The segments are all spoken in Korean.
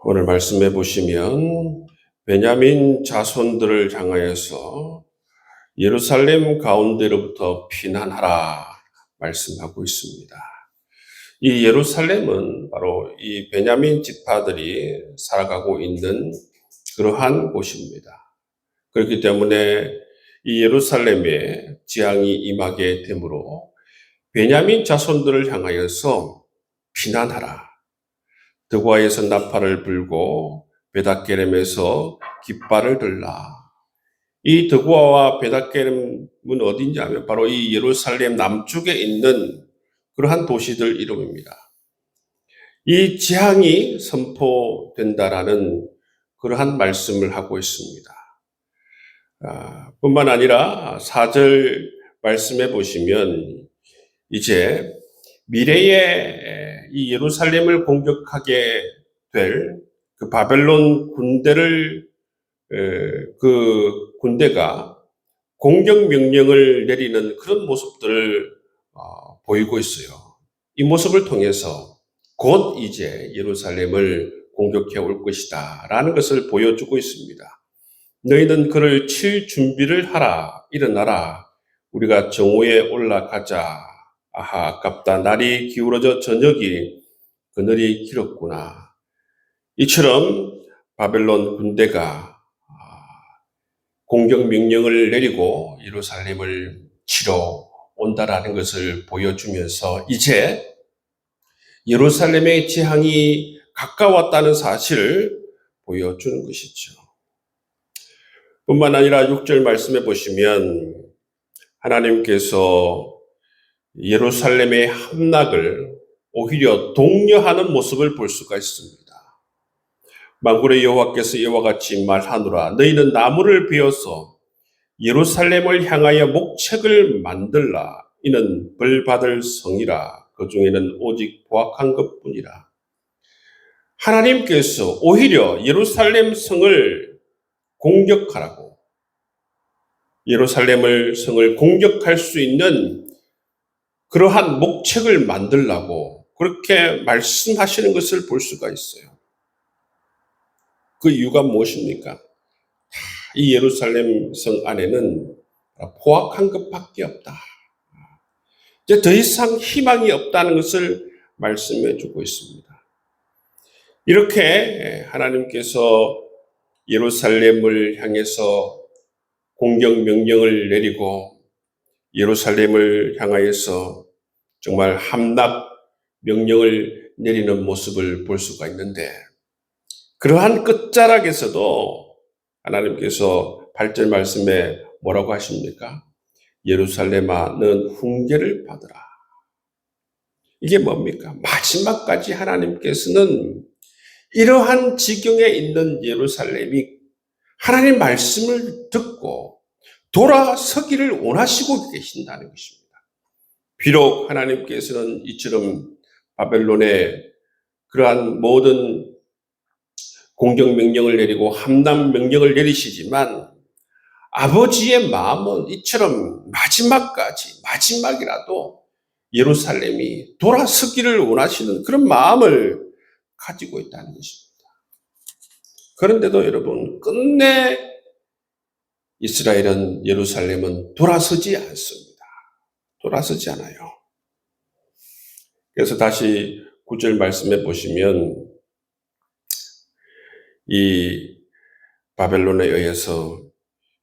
오늘 말씀해 보시면 베냐민 자손들을 향하여서 예루살렘 가운데로부터 피난하라 말씀하고 있습니다. 이 예루살렘은 바로 이 베냐민 지파들이 살아가고 있는 그러한 곳입니다. 그렇기 때문에 이 예루살렘에 재앙이 임하게 되므로 베냐민 자손들을 향하여서 피난하라. 드고아에서 나팔을 불고 베닷게렘에서 깃발을 들라. 이 드고아와 베닷게렘은 어디냐면 바로 이 예루살렘 남쪽에 있는 그러한 도시들 이름입니다. 이 재앙이 선포된다라는 그러한 말씀을 하고 있습니다. 뿐만 아니라 4절 말씀해 보시면 이제 미래에 이 예루살렘을 공격하게 될 그 바벨론 군대를 그 군대가 공격 명령을 내리는 그런 모습들을 보이고 있어요. 이 모습을 통해서 곧 이제 예루살렘을 공격해 올 것이다라는 것을 보여주고 있습니다. 너희는 그를 칠 준비를 하라. 일어나라. 우리가 정오에 올라가자. 아하, 아깝다. 날이 기울어져 저녁이 그늘이 길었구나. 이처럼 바벨론 군대가 공격 명령을 내리고 예루살렘을 치러 온다라는 것을 보여주면서 이제 예루살렘의 재앙이 가까웠다는 사실을 보여주는 것이죠. 뿐만 아니라 6절 말씀해 보시면 하나님께서 예루살렘의 함락을 오히려 독려하는 모습을 볼 수가 있습니다. 만군의 여호와께서 이와 같이 말하노라. 너희는 나무를 베어서 예루살렘을 향하여 목책을 만들라. 이는 벌 받을 성이라. 그 중에는 오직 포악한 것뿐이라. 하나님께서 오히려 예루살렘 성을 공격하라고, 예루살렘을 성을 공격할 수 있는 그러한 목책을 만들라고 그렇게 말씀하시는 것을 볼 수가 있어요. 그 이유가 무엇입니까? 이 예루살렘 성 안에는 포악한 것밖에 없다. 이제 더 이상 희망이 없다는 것을 말씀해 주고 있습니다. 이렇게 하나님께서 예루살렘을 향해서 공격 명령을 내리고 예루살렘을 향하여서 정말 함락 명령을 내리는 모습을 볼 수가 있는데, 그러한 끝자락에서도 하나님께서 8절 말씀에 뭐라고 하십니까? 예루살렘아, 넌 훈계를 받으라. 이게 뭡니까? 마지막까지 하나님께서는 이러한 지경에 있는 예루살렘이 하나님 말씀을 듣고 돌아서기를 원하시고 계신다는 것입니다. 비록 하나님께서는 이처럼 바벨론에 그러한 모든 공격 명령을 내리고 함락 명령을 내리시지만 아버지의 마음은 이처럼 마지막이라도 예루살렘이 돌아서기를 원하시는 그런 마음을 가지고 있다는 것입니다. 그런데도 여러분, 끝내 이스라엘은, 예루살렘은 돌아서지 않습니다. 돌아서지 않아요. 그래서 다시 9절 말씀해 보시면 이 바벨론에 의해서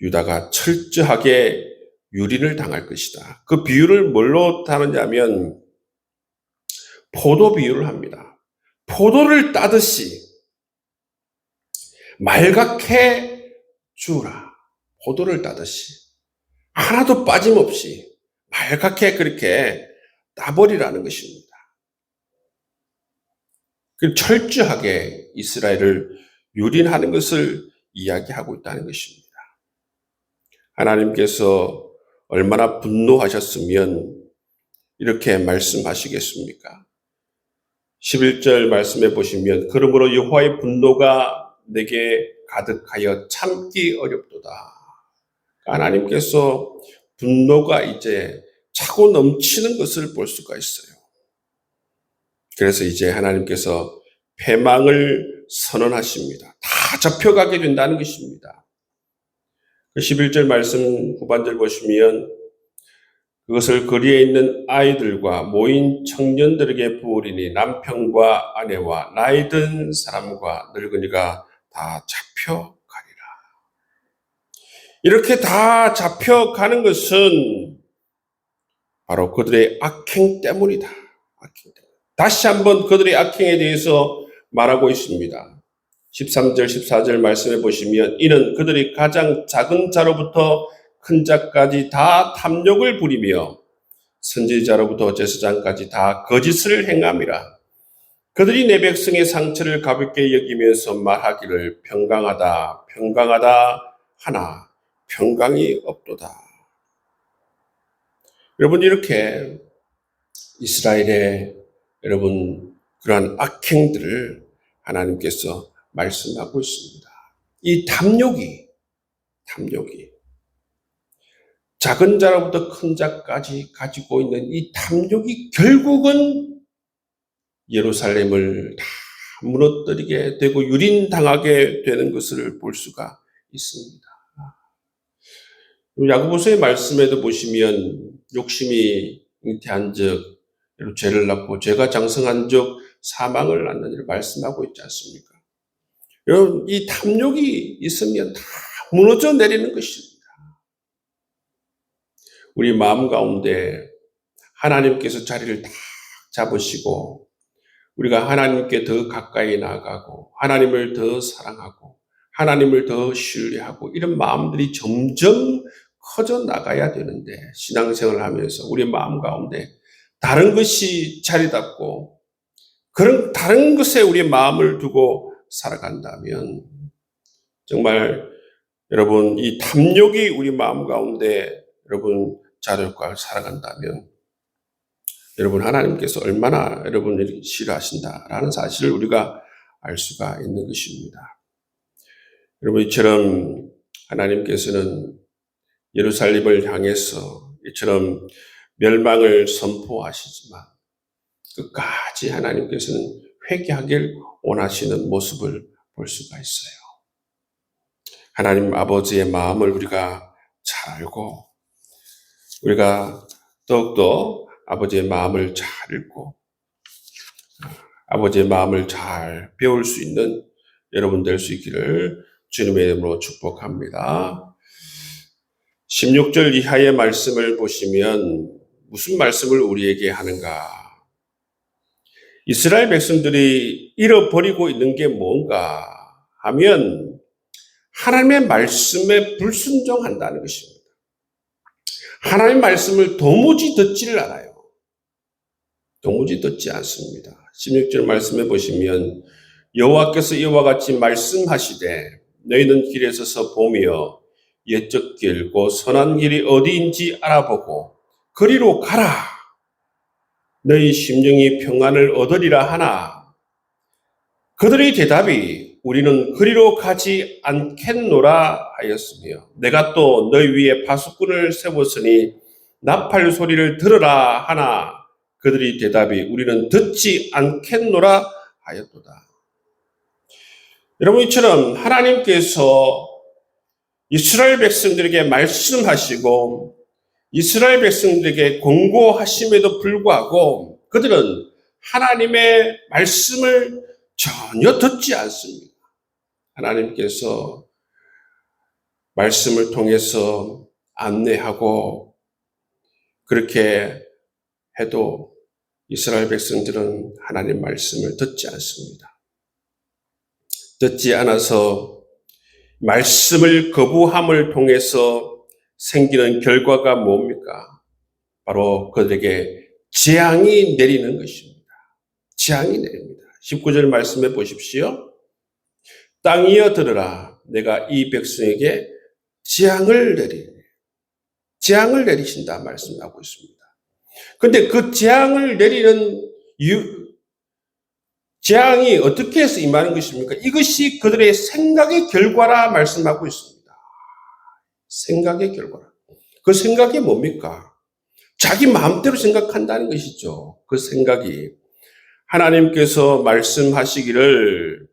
유다가 철저하게 유린을 당할 것이다. 그 비유를 뭘로 하느냐면 포도 비유를 합니다. 포도를 따듯이 말갛게 주라. 포도를 따듯이 하나도 빠짐없이 말갛게 그렇게 따버리라는 것입니다. 그 철저하게 이스라엘을 유린하는 것을 이야기하고 있다는 것입니다. 하나님께서 얼마나 분노하셨으면 이렇게 말씀하시겠습니까? 11절 말씀해 보시면 그러므로 여호와의 분노가 내게 가득하여 참기 어렵도다. 하나님께서 분노가 이제 차고 넘치는 것을 볼 수가 있어요. 그래서 이제 하나님께서 패망을 선언하십니다. 다 잡혀가게 된다는 것입니다. 11절 말씀 후반절 보시면 그것을 거리에 있는 아이들과 모인 청년들에게 부으리니 남편과 아내와 나이 든 사람과 늙은이가 다 잡혀가리라. 이렇게 다 잡혀가는 것은 바로 그들의 악행 때문이다. 악행 때문. 다시 한번 그들의 악행에 대해서 말하고 있습니다. 13절, 14절 말씀해 보시면 이는 그들이 가장 작은 자로부터 큰 자까지 다 탐욕을 부리며 선지자로부터 제사장까지 다 거짓을 행함이라. 그들이 내 백성의 상처를 가볍게 여기면서 말하기를 평강하다, 평강하다 하나 평강이 없도다. 여러분 이렇게 이스라엘의 여러분 그러한 악행들을 하나님께서 말씀하고 있습니다. 이 탐욕이 작은 자로부터 큰 자까지 가지고 있는 이 탐욕이 결국은 예루살렘을 다 무너뜨리게 되고 유린당하게 되는 것을 볼 수가 있습니다. 야고보서의 말씀에도 보시면 욕심이 잉태한 적 죄를 낳고 죄가 장성한 적 사망을 낳는 일을 말씀하고 있지 않습니까? 여러분 이 탐욕이 있으면 다 무너져 내리는 것입니다. 우리 마음 가운데 하나님께서 자리를 딱 잡으시고 우리가 하나님께 더 가까이 나아가고 하나님을 더 사랑하고 하나님을 더 신뢰하고 이런 마음들이 점점 커져 나가야 되는데 신앙생활을 하면서 우리 마음 가운데 다른 것이 자리 잡고 그런 다른 것에 우리의 마음을 두고 살아간다면 정말 여러분 이 탐욕이 우리 마음 가운데 여러분 자존과 살아간다면 여러분 하나님께서 얼마나 여러분을 싫어하신다라는 사실을 우리가 알 수가 있는 것입니다. 여러분 이처럼 하나님께서는 예루살렘을 향해서 이처럼 멸망을 선포하시지만 끝까지 하나님께서는 회개하길 원하시는 모습을 볼 수가 있어요. 하나님 아버지의 마음을 우리가 잘 알고 우리가 더욱더 아버지의 마음을 잘 읽고 아버지의 마음을 잘 배울 수 있는 여러분 될 수 있기를 주님의 이름으로 축복합니다. 16절 이하의 말씀을 보시면 무슨 말씀을 우리에게 하는가? 이스라엘 백성들이 잃어버리고 있는 게 뭔가 하면 하나님의 말씀에 불순종한다는 것입니다. 하나님의 말씀을 도무지 듣지를 않아요. 도무지 듣지 않습니다. 16절 말씀해 보시면 여호와께서 이와 같이 말씀하시되 너희는 길에 서서 보며 옛적 길 곧 선한 길이 어디인지 알아보고 그리로 가라. 너희 심령이 평안을 얻으리라 하나 그들의 대답이 우리는 그리로 가지 않겠노라 하였으며 내가 또 너희 위에 파수꾼을 세웠으니 나팔 소리를 들으라 하나 그들의 대답이 우리는 듣지 않겠노라 하였도다. 여러분 이처럼 하나님께서 이스라엘 백성들에게 말씀하시고 이스라엘 백성들에게 권고하심에도 불구하고 그들은 하나님의 말씀을 전혀 듣지 않습니다. 하나님께서 말씀을 통해서 안내하고 그렇게 해도 이스라엘 백성들은 하나님 말씀을 듣지 않습니다. 듣지 않아서 말씀을 거부함을 통해서 생기는 결과가 뭡니까? 바로 그들에게 재앙이 내리는 것입니다. 재앙이 내립니다. 19절 말씀해 보십시오. 땅이여 들으라. 내가 이 백성에게 재앙을 내리네. 재앙을 내리신다 말씀하고 있습니다. 그런데 그 재앙을 내리는 재앙이 어떻게 해서 임하는 것입니까? 이것이 그들의 생각의 결과라 말씀하고 있습니다. 생각의 결과라. 그 생각이 뭡니까? 자기 마음대로 생각한다는 것이죠. 그 생각이 하나님께서 말씀하시기를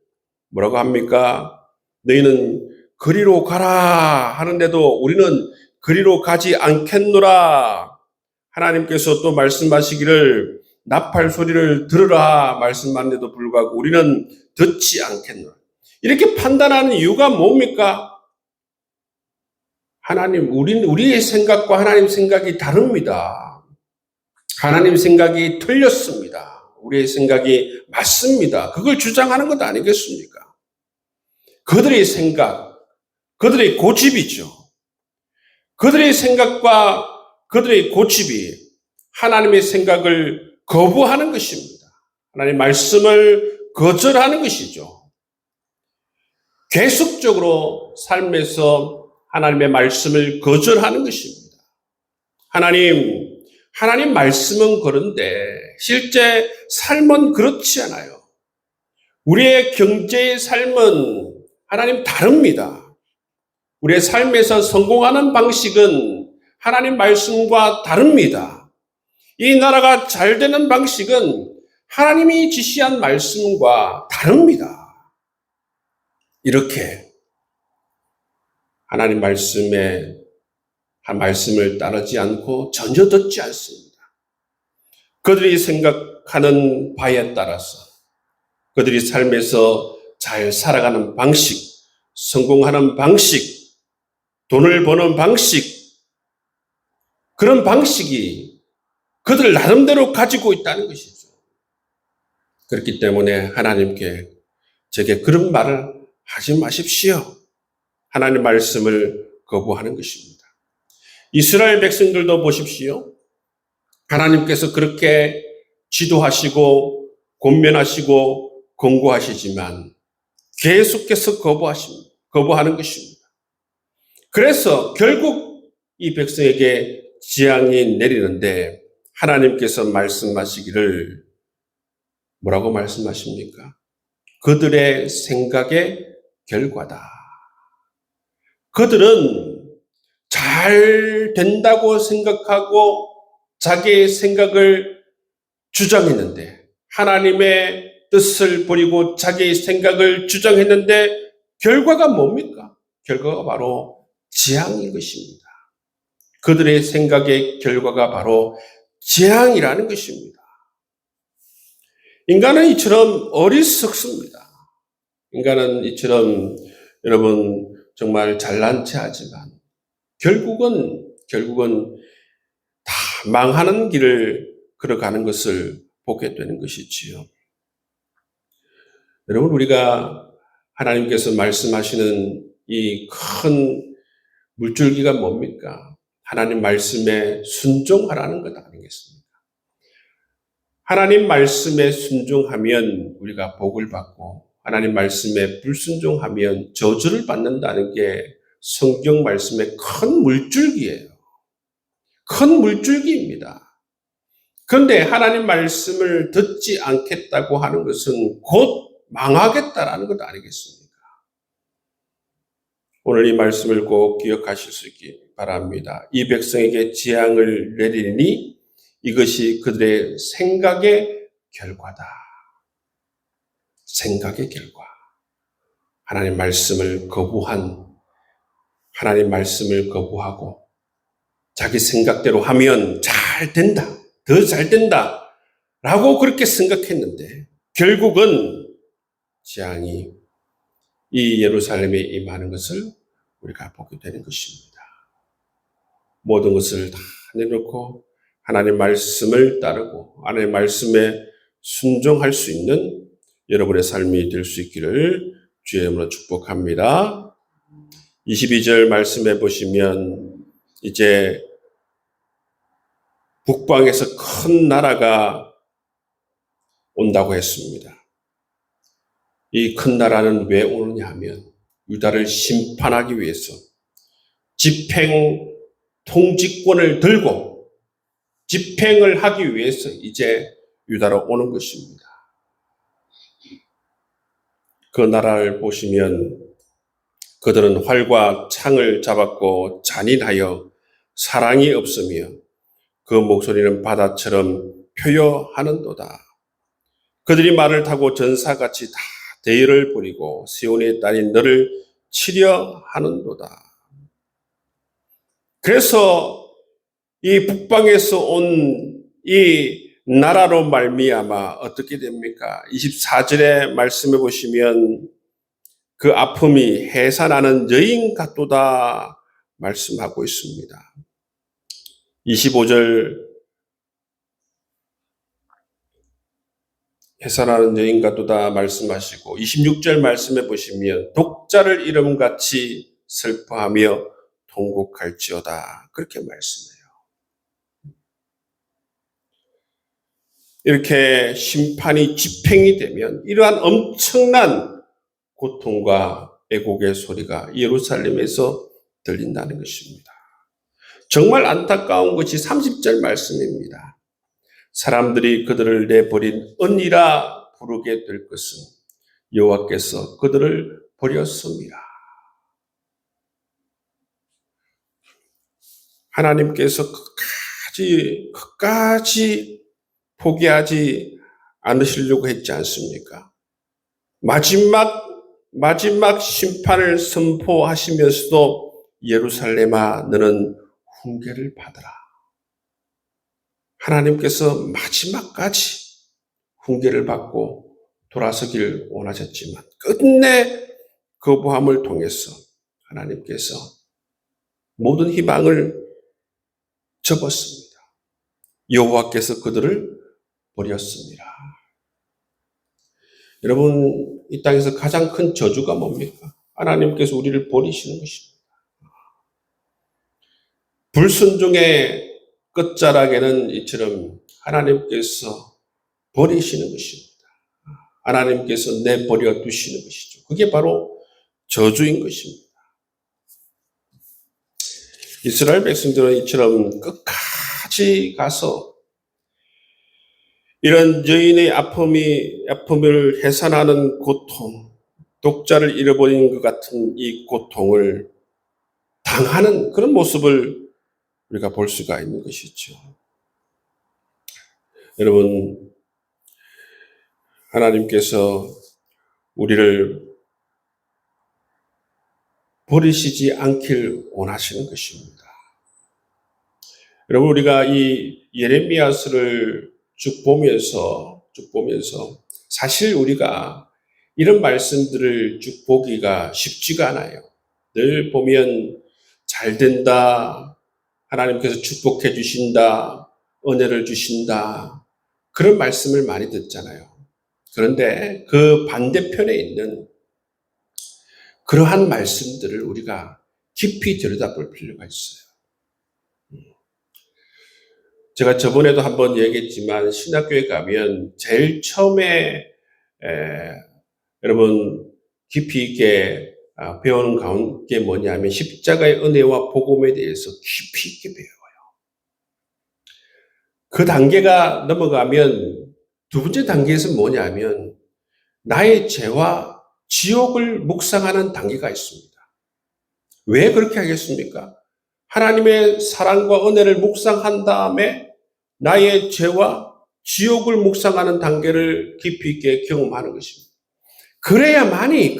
뭐라고 합니까? 너희는 그리로 가라 하는데도 우리는 그리로 가지 않겠노라. 하나님께서 또 말씀하시기를 나팔 소리를 들으라 말씀하는데도 불구하고 우리는 듣지 않겠노라. 이렇게 판단하는 이유가 뭡니까? 우리의 생각과 하나님 생각이 다릅니다. 하나님 생각이 틀렸습니다. 우리의 생각이 맞습니다. 그걸 주장하는 것 아니겠습니까? 그들의 생각, 그들의 고집이죠. 그들의 생각과 그들의 고집이 하나님의 생각을 거부하는 것입니다. 하나님의 말씀을 거절하는 것이죠. 계속적으로 삶에서 하나님의 말씀을 거절하는 것입니다. 하나님 말씀은 그런데 실제 삶은 그렇지 않아요. 우리의 경제의 삶은 하나님 다릅니다. 우리의 삶에서 성공하는 방식은 하나님 말씀과 다릅니다. 이 나라가 잘 되는 방식은 하나님이 지시한 말씀과 다릅니다. 이렇게 하나님 말씀을 따르지 않고 전혀 듣지 않습니다. 그들이 생각하는 바에 따라서 그들이 삶에서 잘 살아가는 방식, 성공하는 방식, 돈을 버는 방식, 그런 방식이 그들 나름대로 가지고 있다는 것이죠. 그렇기 때문에 하나님께 제게 그런 말을 하지 마십시오. 하나님 말씀을 거부하는 것입니다. 이스라엘 백성들도 보십시오. 하나님께서 그렇게 지도하시고 권면하시고 권고하시지만 계속해서 거부하는 것입니다. 그래서 결국 이 백성에게 재앙이 내리는데 하나님께서 말씀하시기를 뭐라고 말씀하십니까? 그들의 생각의 결과다. 그들은 잘 된다고 생각하고 자기의 생각을 주장했는데 하나님의 뜻을 버리고 자기의 생각을 주장했는데 결과가 뭡니까? 결과가 바로 재앙인 것입니다. 그들의 생각의 결과가 바로 재앙이라는 것입니다. 인간은 이처럼 어리석습니다. 인간은 이처럼 여러분 정말 잘난 체 하지만 결국은 다 망하는 길을 걸어가는 것을 보게 되는 것이지요. 여러분 우리가 하나님께서 말씀하시는 이 큰 물줄기가 뭡니까? 하나님 말씀에 순종하라는 것 아니겠습니까? 하나님 말씀에 순종하면 우리가 복을 받고 하나님 말씀에 불순종하면 저주를 받는다는 게 성경 말씀의 큰 물줄기예요. 큰 물줄기입니다. 그런데 하나님 말씀을 듣지 않겠다고 하는 것은 곧 망하겠다라는 것 아니겠습니까? 오늘 이 말씀을 꼭 기억하실 수 있기 바랍니다. 이 백성에게 재앙을 내리니 이것이 그들의 생각의 결과다. 생각의 결과. 하나님 말씀을 거부하고 자기 생각대로 하면 잘 된다. 더 잘 된다. 라고 그렇게 생각했는데 결국은 재앙이 이 예루살렘에 임하는 것을 우리가 보게 되는 것입니다. 모든 것을 다 내놓고 하나님의 말씀을 따르고 하나님의 말씀에 순종할 수 있는 여러분의 삶이 될 수 있기를 주의 이름으로 축복합니다. 22절 말씀해 보시면 이제 북방에서 큰 나라가 온다고 했습니다. 이 큰 나라는 왜 오느냐 하면 유다를 심판하기 위해서 집행 통치권을 들고 집행을 하기 위해서 이제 유다로 오는 것입니다. 그 나라를 보시면 그들은 활과 창을 잡았고 잔인하여 사랑이 없으며 그 목소리는 바다처럼 표효하는도다. 그들이 말을 타고 전사같이 다 대열을 부리고 시온의 딸이 너를 치려 하는도다. 그래서 이 북방에서 온 이 나라로 말미암아 어떻게 됩니까? 24절의 말씀해 보시면 그 아픔이 해산하는 여인 같도다 말씀하고 있습니다. 25절 해산하는 여인 같도다 말씀하시고 26절 말씀해 보시면 독자를 이름같이 슬퍼하며 통곡할지어다 그렇게 말씀해요. 이렇게 심판이 집행이 되면 이러한 엄청난 고통과 애곡의 소리가 예루살렘에서 들린다는 것입니다. 정말 안타까운 것이 30절 말씀입니다. 사람들이 그들을 내버린 언니라 부르게 될 것은 여호와께서 그들을 버렸습니다. 하나님께서 끝까지 포기하지 않으시려고 했지 않습니까? 마지막 심판을 선포하시면서도 예루살렘아 너는 훈계를 받으라. 하나님께서 마지막까지 훈계를 받고 돌아서길 원하셨지만 끝내 거부함을 통해서 하나님께서 모든 희망을 접었습니다. 여호와께서 그들을 버렸습니다. 여러분, 이 땅에서 가장 큰 저주가 뭡니까? 하나님께서 우리를 버리시는 것입니다. 불순종의 끝자락에는 이처럼 하나님께서 버리시는 것입니다. 하나님께서 내버려 두시는 것이죠. 그게 바로 저주인 것입니다. 이스라엘 백성들은 이처럼 끝까지 가서 이런 여인의 아픔을 해산하는 고통, 독자를 잃어버린 것 같은 이 고통을 당하는 그런 모습을 우리가 볼 수가 있는 것이죠. 여러분, 하나님께서 우리를 버리시지 않길 원하시는 것입니다. 여러분, 우리가 이 예레미야서를 쭉 보면서 사실 우리가 이런 말씀들을 쭉 보기가 쉽지가 않아요. 늘 보면 잘 된다, 하나님께서 축복해 주신다, 은혜를 주신다, 그런 말씀을 많이 듣잖아요. 그런데 그 반대편에 있는 그러한 말씀들을 우리가 깊이 들여다볼 필요가 있어요. 제가 저번에도 한번 얘기했지만 신학교에 가면 제일 처음에 여러분 깊이 있게 배우는 게 뭐냐면 십자가의 은혜와 복음에 대해서 깊이 있게 배워요. 그 단계가 넘어가면 두 번째 단계에서 뭐냐면 나의 죄와 지옥을 묵상하는 단계가 있습니다. 왜 그렇게 하겠습니까? 하나님의 사랑과 은혜를 묵상한 다음에 나의 죄와 지옥을 묵상하는 단계를 깊이 있게 경험하는 것입니다. 그래야만이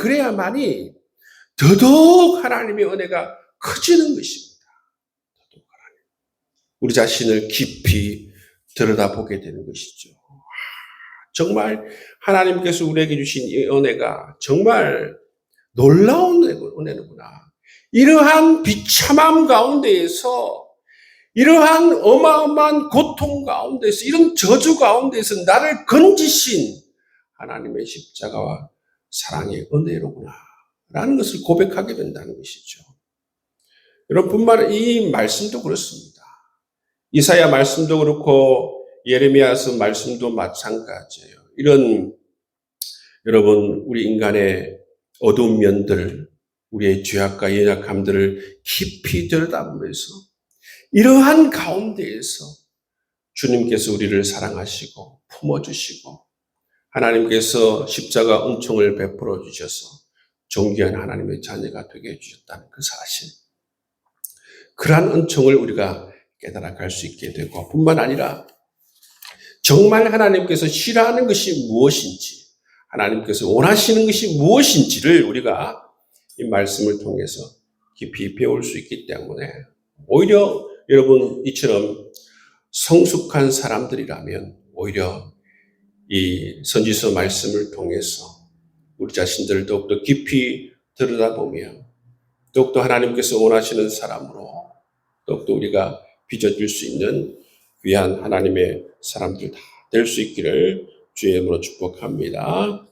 더더욱 하나님의 은혜가 커지는 것입니다. 우리 자신을 깊이 들여다보게 되는 것이죠. 정말 하나님께서 우리에게 주신 이 은혜가 정말 놀라운 은혜구나. 이러한 비참함 가운데에서 이러한 어마어마한 고통 가운데서 이런 저주 가운데서 나를 건지신 하나님의 십자가와 사랑의 은혜로구나 라는 것을 고백하게 된다는 것이죠. 여러분뿐만 이 말씀도 그렇습니다. 이사야 말씀도 그렇고 예레미야서 말씀도 마찬가지예요. 이런 여러분 우리 인간의 어두운 면들, 우리의 죄악과 연약함들을 깊이 들여다보면서 이러한 가운데에서 주님께서 우리를 사랑하시고 품어주시고 하나님께서 십자가 은총을 베풀어 주셔서 존귀한 하나님의 자녀가 되게 해주셨다는 그 사실, 그러한 은총을 우리가 깨달아갈 수 있게 되고 뿐만 아니라 정말 하나님께서 싫어하는 것이 무엇인지, 하나님께서 원하시는 것이 무엇인지를 우리가 이 말씀을 통해서 깊이 배울 수 있기 때문에 오히려 여러분 이처럼 성숙한 사람들이라면 오히려 이 선지서 말씀을 통해서 우리 자신들을 더욱더 깊이 들여다보며 더욱더 하나님께서 원하시는 사람으로 더욱더 우리가 빚어질 수 있는 귀한 하나님의 사람들 다 될 수 있기를 주의 이름으로 축복합니다.